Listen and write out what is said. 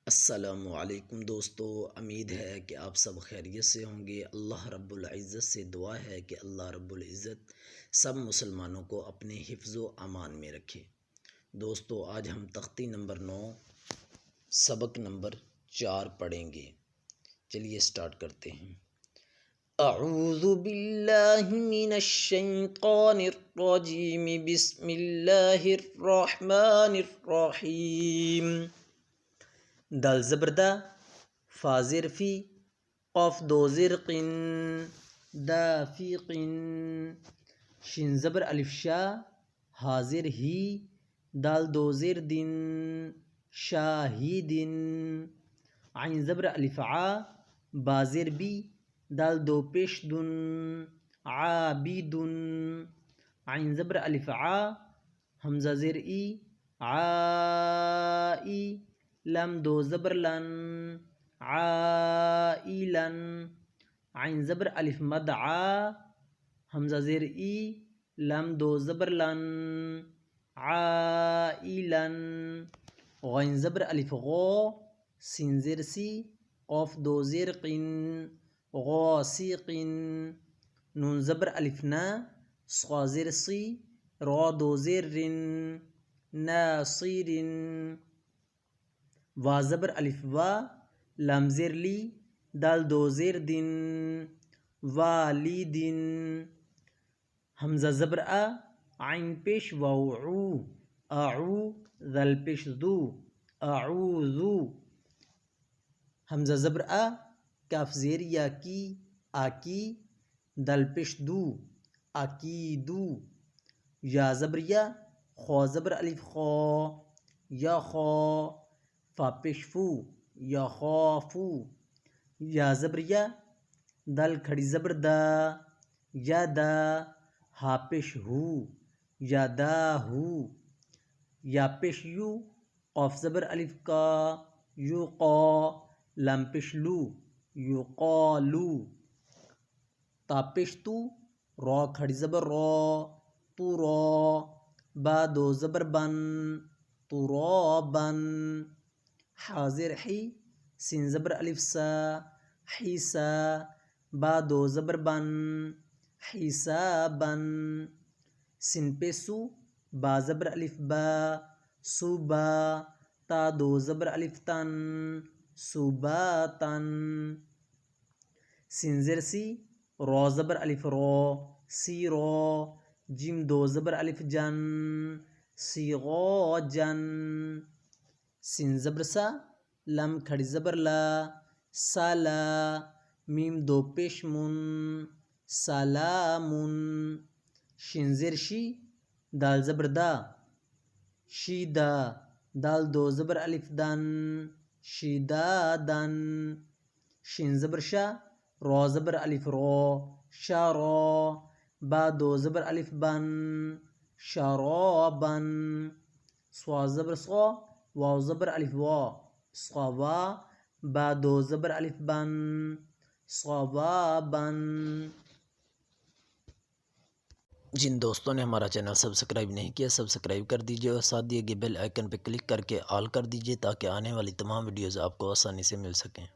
السلام علیکم دوستو، امید ہے کہ آپ سب خیریت سے ہوں گے۔ اللہ رب العزت سے دعا ہے کہ اللہ رب العزت سب مسلمانوں کو اپنے حفظ و امان میں رکھے۔ دوستو، آج ہم تختی نمبر 9 سبق نمبر 4 پڑھیں گے۔ چلیے سٹارٹ کرتے ہیں۔ اعوذ باللہ من الشیطان الرجیم، بسم اللہ الرحمن الرحیم۔ دال زبر دا، فا زر فی، قاف دو زر قن، دافق، شین زبر الف شا، ہا زر ہی، دال دو زر دن، شاہد، عین زبر الف عا، با زر بی، دال دو پیش دن، عابد، عین زبر الف عا، حمزہ زر ای، عائی، لام دو زبر لن، عائلا، عین زبر الف مد عا، حمزہ زر ای، لام دو زبر لن، عائلا، غین زبر الف غو، سین زر سی، قاف دو زر قن، غاسق، نون زبر الف نا، صا زر سی، را دو زر رن، ناصر، وا زبر الف وا، لام زر لی، دال دو زر دن، والد، حمزہ زبر آ، عین پیش واو عو، اعو، ذل پیش ذو، اعوذ، حمزہ زبر آ، کاف زیر یا کی، آکی، دل پیش دو، اکیدو، یا زبر یا، خوا زبر الف خا، یا خا، فا پیش فو، یا خافو، یا زبر یا، دال کھڑی زبر دا، یا دا، ہا پیش ہو، یا دا ہو، یا پیش یو، قاف زبر الف کا، یو قا، لام پیش لو، یو قالو، تا پیش تو، را کھڑی زبر را، تو را، با دو زبر بن، ترابن، حا زر حی، سین زبر الف سا، حیسا، با دو زبر بن، حسابن، سین پہ سو، با زبر الف با، صوبا، تا دو زبر الف تن، صوباتن، سین زر سی، را زبر الف را، سیرا، جیم دو زبر الف جن، سیغاجن، سین زبر سا، لام کھڑی زبر لا، سالا، میم دو پیش من، سلامن، شین زر شی، دال زبر دا، شیدا، دال دو زبر الف دن، شدادن، شین زبر شا، را زبر الف را، شارا، با دو زبر الف بن، شرابن، صوا زبر صا، واو زبر الف وا، صوا، با دو زبر الف بن، صوابن۔ جن دوستوں نے ہمارا چینل سبسکرائب نہیں کیا سبسکرائب کر دیجیے اور ساتھ دیے گئے بیل آئیکن پہ کلک کر کے آل کر دیجیے تاکہ آنے والی تمام ویڈیوز آپ کو آسانی سے مل سکیں۔